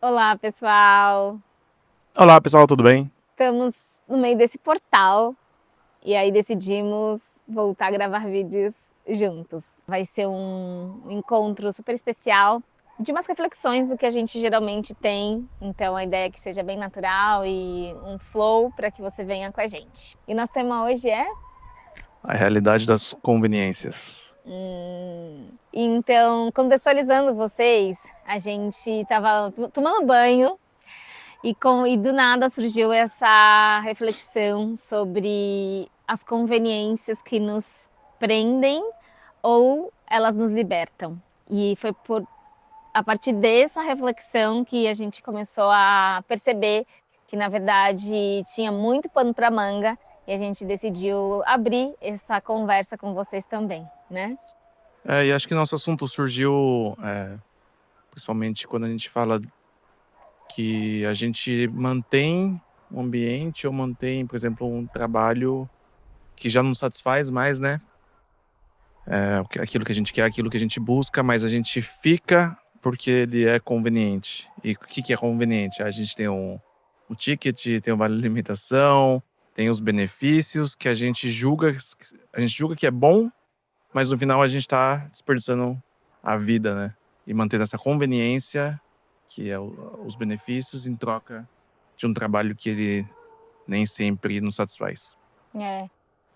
Olá, pessoal! Olá, pessoal, tudo bem? Estamos no meio desse portal e aí decidimos voltar a gravar vídeos juntos. Vai ser um encontro super especial de umas reflexões do que a gente geralmente tem, então a ideia é que seja bem natural e um flow para que você venha com a gente. E nosso tema hoje é A realidade das conveniências. Então, contextualizando vocês, a gente estava tomando banho e do nada surgiu essa reflexão sobre as conveniências que nos prendem ou elas nos libertam. E foi a partir dessa reflexão que a gente começou a perceber que, na verdade, tinha muito pano para manga e a gente decidiu abrir essa conversa com vocês também, né? E acho que nosso assunto surgiu, principalmente quando a gente fala que a gente mantém um ambiente ou mantém, por exemplo, um trabalho que já não satisfaz mais, né? Aquilo que a gente quer, aquilo que a gente busca, mas a gente fica porque ele é conveniente. E o que é conveniente? A gente tem o ticket, tem o vale alimentação, tem os benefícios que a gente julga que é bom, mas no final a gente está desperdiçando a vida, né? E mantendo essa conveniência, que é os benefícios, em troca de um trabalho que ele nem sempre nos satisfaz. É.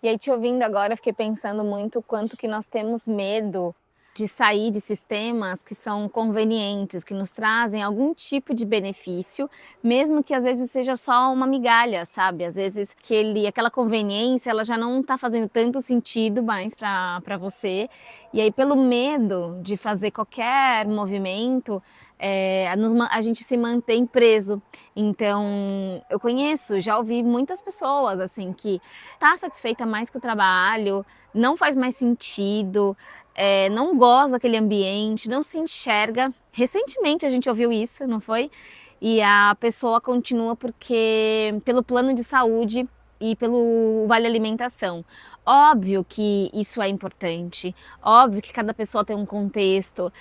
E aí, te ouvindo agora, eu fiquei pensando muito o quanto que nós temos medo de sair de sistemas que são convenientes, que nos trazem algum tipo de benefício, mesmo que às vezes seja só uma migalha, sabe? Às vezes aquela conveniência, ela já não está fazendo tanto sentido mais para você. E aí, pelo medo de fazer qualquer movimento, a gente se mantém preso. Então, eu conheço, já ouvi muitas pessoas assim que tá satisfeita mais com o trabalho, não faz mais sentido, não gosta daquele ambiente, não se enxerga. Recentemente a gente ouviu isso, não foi? E a pessoa continua pelo plano de saúde e pelo vale alimentação. Óbvio que isso é importante, óbvio que cada pessoa tem um contexto,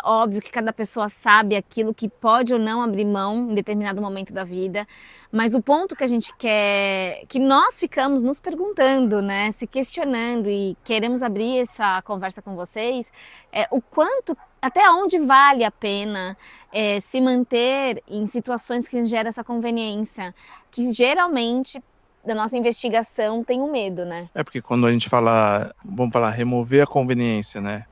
óbvio que cada pessoa sabe aquilo que pode ou não abrir mão em determinado momento da vida, mas o ponto que a gente quer, que nós ficamos nos perguntando, né, se questionando e queremos abrir essa conversa com vocês, é o quanto, até onde vale a pena se manter em situações que geram essa conveniência, que geralmente da nossa investigação tem o medo, né? Porque quando a gente fala, vamos falar, remover a conveniência, né?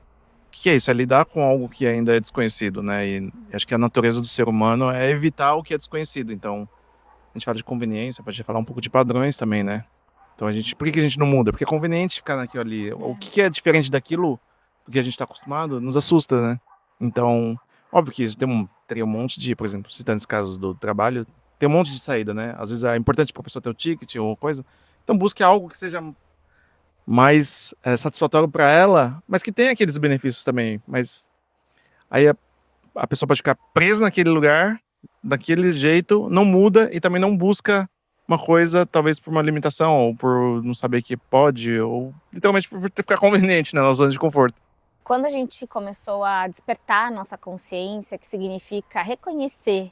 O que é isso? É lidar com algo que ainda é desconhecido, né? E acho que a natureza do ser humano é evitar o que é desconhecido. Então, a gente fala de conveniência, pode falar um pouco de padrões também, né? Então, por que a gente não muda? Porque é conveniente ficar naquilo ali. O que é diferente daquilo do que a gente está acostumado nos assusta, né? Então, óbvio que isso teria um monte de, por exemplo, citando esse caso do trabalho, tem um monte de saída, né? Às vezes é importante para a pessoa ter o ticket ou coisa. Então, busque algo que seja mais satisfatório para ela, mas que tenha aqueles benefícios também. Mas aí a pessoa pode ficar presa naquele lugar, daquele jeito, não muda e também não busca uma coisa, talvez por uma limitação, ou por não saber que pode, ou literalmente por ficar conveniente, né, na zona de conforto. Quando a gente começou a despertar a nossa consciência, que significa reconhecer,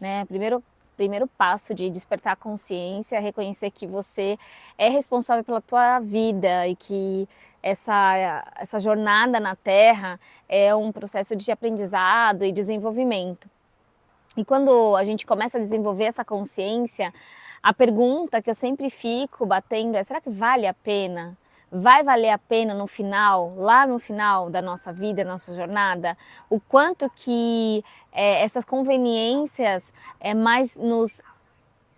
né? Primeiro passo de despertar a consciência é reconhecer que você é responsável pela tua vida e que essa jornada na Terra é um processo de aprendizado e desenvolvimento. E quando a gente começa a desenvolver essa consciência, a pergunta que eu sempre fico batendo é: será que vale a pena? Vai valer a pena no final, lá no final da nossa vida, nossa jornada, o quanto que essas conveniências mais nos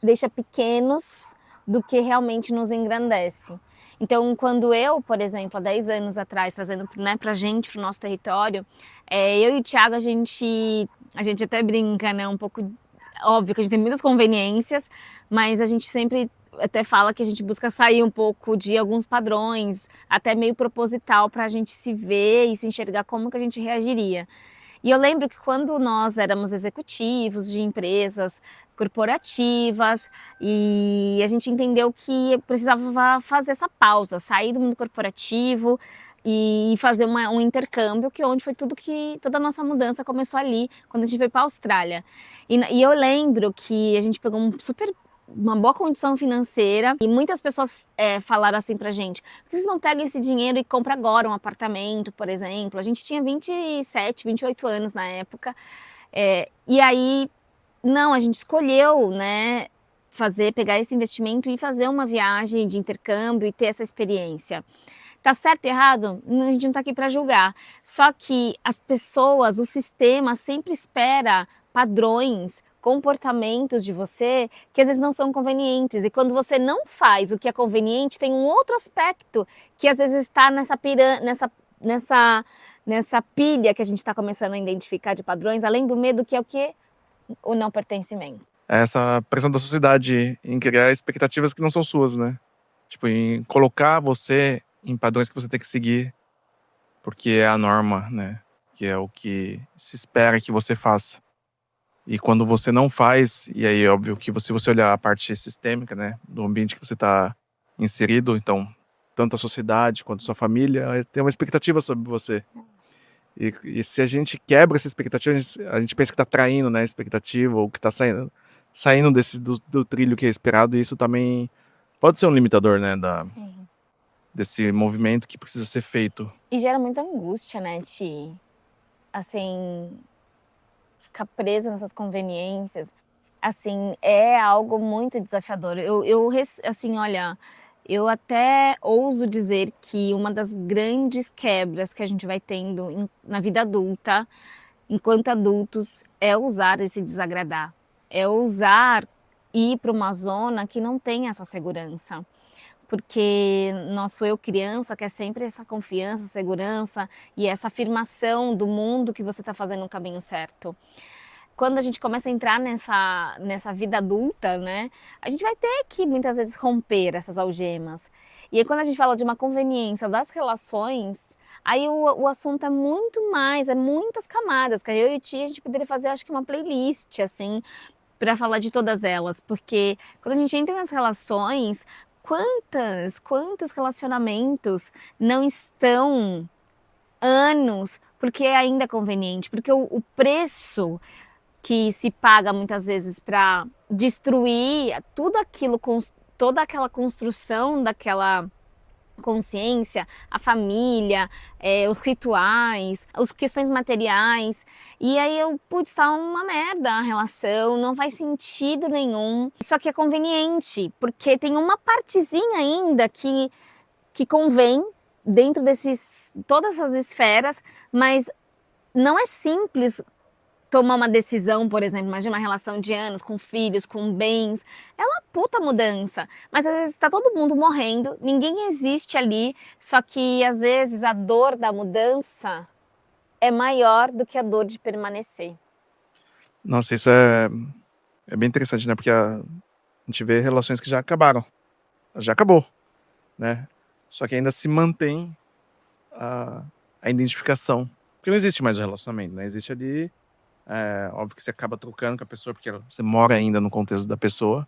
deixa pequenos do que realmente nos engrandece. Então, quando eu, por exemplo, há 10 anos atrás, trazendo, né, pra gente, pro nosso território, eu e o Thiago, a gente até brinca, né, um pouco, óbvio que a gente tem muitas conveniências, mas a gente sempre até fala que a gente busca sair um pouco de alguns padrões, até meio proposital, para a gente se ver e se enxergar como que a gente reagiria. E eu lembro que quando nós éramos executivos de empresas corporativas e a gente entendeu que precisava fazer essa pausa, sair do mundo corporativo e fazer um intercâmbio, que onde foi toda a nossa mudança começou ali, quando a gente veio para a Austrália. E eu lembro que a gente pegou uma boa condição financeira e muitas pessoas falaram assim pra gente: por que vocês não pegam esse dinheiro e compram agora um apartamento, por exemplo? A gente tinha 27, 28 anos na época, e aí, não, a gente escolheu, né, pegar esse investimento e fazer uma viagem de intercâmbio e ter essa experiência. Tá certo e errado? A gente não tá aqui para julgar. Só que as pessoas, o sistema sempre espera padrões, comportamentos de você que às vezes não são convenientes. E quando você não faz o que é conveniente, tem um outro aspecto que às vezes está nessa pilha que a gente está começando a identificar de padrões, além do medo, que é o quê? O não pertencimento. Essa pressão da sociedade em criar expectativas que não são suas, né? Tipo, em colocar você em padrões que você tem que seguir, porque é a norma, né? Que é o que se espera que você faça. E quando você não faz, e aí é óbvio que se você olhar a parte sistêmica, né, do ambiente que você está inserido, então, tanto a sociedade quanto a sua família tem uma expectativa sobre você. E se a gente quebra essa expectativa, a gente pensa que está traindo, né, a expectativa, ou que está saindo do trilho que é esperado, e isso também pode ser um limitador, né, Sim. desse movimento que precisa ser feito. E gera muita angústia, né, Ti? Assim, ficar preso nessas conveniências, assim, é algo muito desafiador. Assim, olha, eu até ouso dizer que uma das grandes quebras que a gente vai tendo na vida adulta, enquanto adultos, é usar esse desagradar. É ousar ir para uma zona que não tem essa segurança. Porque nosso eu criança quer sempre essa confiança, segurança e essa afirmação do mundo que você está fazendo o caminho certo. Quando a gente começa a entrar nessa vida adulta, né, a gente vai ter que muitas vezes romper essas algemas. E aí, quando a gente fala de uma conveniência das relações, aí o assunto é muito mais, é muitas camadas, que eu e o Tia, a gente poderia fazer, acho que uma playlist, assim, para falar de todas elas, porque quando a gente entra nas relações, quantos relacionamentos não estão anos porque ainda é conveniente, porque o preço que se paga muitas vezes para destruir tudo aquilo, toda aquela construção daquela consciência, a família, os rituais, as questões materiais. E aí tá uma merda a relação, não faz sentido nenhum. Só que é conveniente, porque tem uma partezinha ainda que convém dentro todas essas esferas, mas não é simples tomar uma decisão, por exemplo, imagina uma relação de anos com filhos, com bens, é uma puta mudança, mas às vezes tá todo mundo morrendo, ninguém existe ali, só que às vezes a dor da mudança é maior do que a dor de permanecer. Nossa, isso é bem interessante, né? Porque a gente vê relações que já acabaram, já acabou, né? Só que ainda se mantém a identificação, porque não existe mais o relacionamento, né? Existe ali, óbvio que você acaba trocando com a pessoa porque você mora ainda no contexto da pessoa,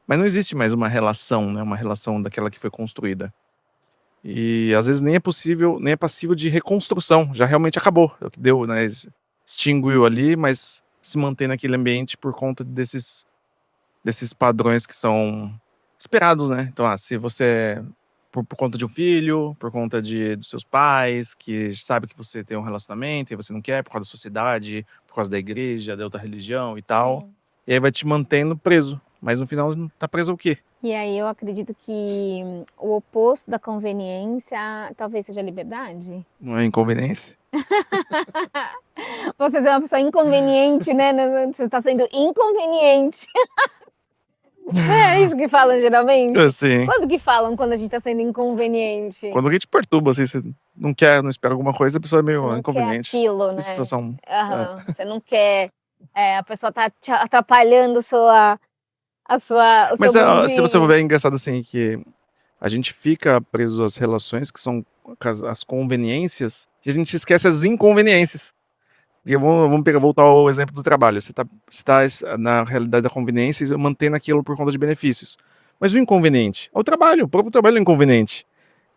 mas não existe mais uma relação, né? Uma relação daquela que foi construída. E às vezes nem é possível, nem é passível de reconstrução, já realmente acabou, é o que deu, né? Extinguiu ali, mas se mantém naquele ambiente por conta desses padrões que são esperados, né? Então, se você por conta de um filho, por conta dos seus pais, que sabe que você tem um relacionamento e você não quer, por causa da sociedade, por causa da igreja, da outra religião e tal. Sim. E aí vai te mantendo preso. Mas no final tá preso ao quê? E aí eu acredito que o oposto da conveniência talvez seja a liberdade. Não é inconveniência? Você é uma pessoa inconveniente, né? Você está sendo inconveniente. É isso que falam geralmente? Sim. Quando que falam quando a gente tá sendo inconveniente? Quando alguém te perturba, assim, você não quer, não espera alguma coisa, a pessoa é Você meio não inconveniente. quer aquilo, Que né? situação. Você não quer. A pessoa tá te atrapalhando o seu Mas se você mundinho. ver, é engraçado assim que a gente fica preso às relações que são as conveniências e a gente esquece as inconveniências. Porque voltar ao exemplo do trabalho. Você tá na realidade da conveniência e mantendo aquilo por conta de benefícios. Mas o inconveniente é o próprio trabalho é inconveniente.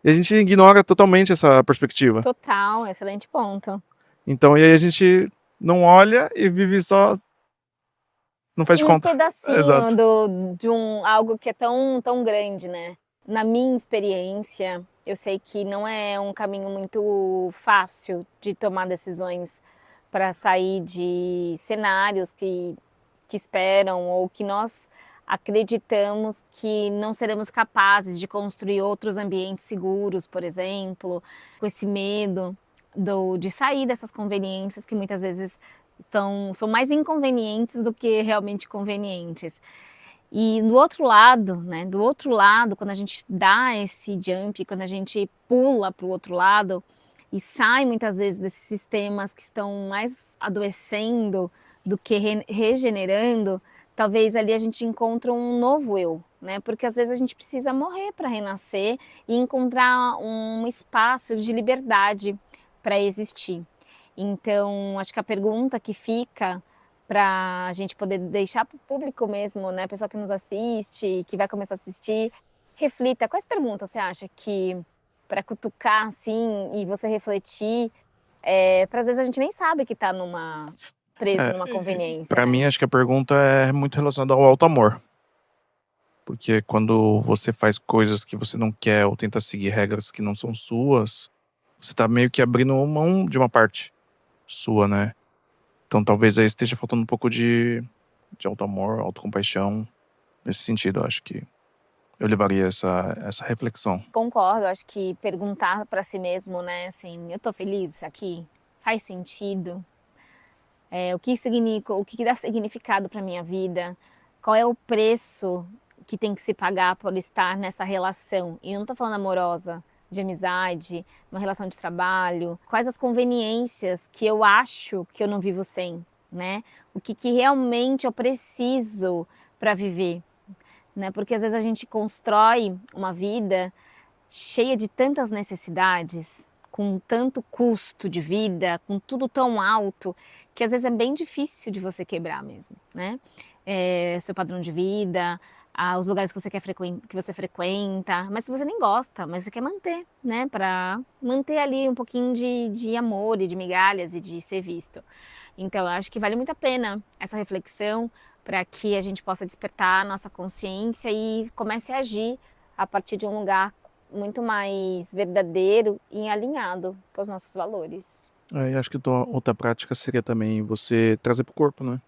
E a gente ignora totalmente essa perspectiva. Total, excelente ponto. Então, e aí a gente não olha e vive só. Não faz de Um conta. pedacinho Exato. de algo que é tão, tão grande, né? Na minha experiência, eu sei que não é um caminho muito fácil de tomar decisões para sair de cenários que esperam ou que nós acreditamos que não seremos capazes de construir outros ambientes seguros, por exemplo, com esse medo de sair dessas conveniências que muitas vezes são mais inconvenientes do que realmente convenientes. E do outro lado, né, do outro lado, quando a gente dá esse jump, quando a gente pula para o outro lado e sai muitas vezes desses sistemas que estão mais adoecendo do que regenerando, talvez ali a gente encontre um novo eu, né? Porque às vezes a gente precisa morrer para renascer e encontrar um espaço de liberdade para existir. Então, acho que a pergunta que fica para a gente poder deixar para o público mesmo, né, a pessoa que nos assiste, que vai começar a assistir, reflita. Quais perguntas você acha que, para cutucar assim e você refletir, para às vezes a gente nem sabe que está preso numa conveniência, Para né? mim, acho que a pergunta é muito relacionada ao auto-amor. Porque quando você faz coisas que você não quer ou tenta seguir regras que não são suas, você tá meio que abrindo mão de uma parte sua, né? Então talvez aí esteja faltando um pouco de auto-amor, autocompaixão. Nesse sentido, eu acho que eu levaria essa reflexão. Concordo, acho que perguntar para si mesmo, né, assim, eu tô feliz aqui? Faz sentido? O que dá significado para minha vida? Qual é o preço que tem que se pagar por estar nessa relação? E eu não estou falando amorosa, de amizade, uma relação de trabalho. Quais as conveniências que eu acho que eu não vivo sem, né? O que realmente eu preciso para viver, né? Porque às vezes a gente constrói uma vida cheia de tantas necessidades, com tanto custo de vida, com tudo tão alto, que às vezes é bem difícil de você quebrar mesmo, né? Seu padrão de vida, os lugares que você frequenta, mas que você nem gosta, mas você quer manter, né? Para manter ali um pouquinho de amor e de migalhas e de ser visto. Então, eu acho que vale muito a pena essa reflexão para que a gente possa despertar a nossa consciência e comece a agir a partir de um lugar muito mais verdadeiro e alinhado com os nossos valores. E acho que outra prática seria também você trazer pro corpo, né?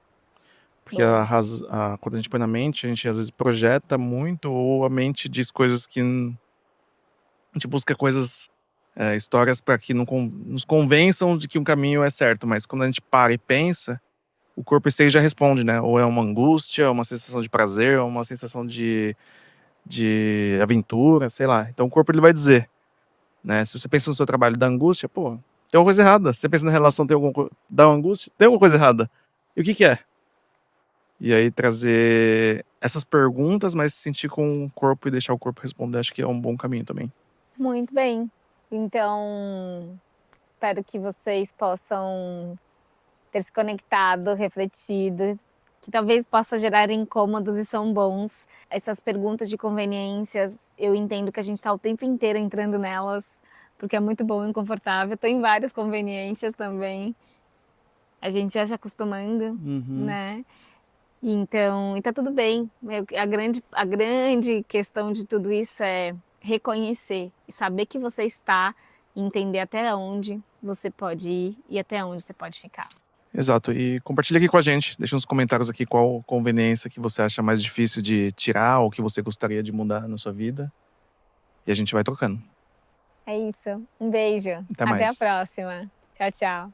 Porque Boa. quando a gente põe na mente, a gente às vezes projeta muito ou a mente diz coisas que a gente busca coisas, histórias para que nos convençam de que um caminho é certo, mas quando a gente para e pensa, o corpo em si já responde, né? Ou é uma angústia, uma sensação de prazer, ou uma sensação de aventura, sei lá. Então o corpo ele vai dizer, né? Se você pensa no seu trabalho da angústia, pô, tem alguma coisa errada. Se você pensa na relação da angústia, tem alguma coisa errada. E o que é? E aí trazer essas perguntas, mas sentir com o corpo e deixar o corpo responder, acho que é um bom caminho também. Muito bem. Então, espero que vocês possam ter se conectado, refletido, que talvez possa gerar incômodos e são bons. Essas perguntas de conveniências, eu entendo que a gente está o tempo inteiro entrando nelas, porque é muito bom e confortável. Estou em várias conveniências também. A gente já se acostumando, né? Então, e tá tudo bem. A grande questão de tudo isso é reconhecer e saber que você está, e entender até onde você pode ir e até onde você pode ficar. Exato. E compartilha aqui com a gente. Deixa nos comentários aqui qual conveniência que você acha mais difícil de tirar ou que você gostaria de mudar na sua vida. E a gente vai trocando. É isso. Um beijo. Até Até a mais. próxima. Tchau, tchau.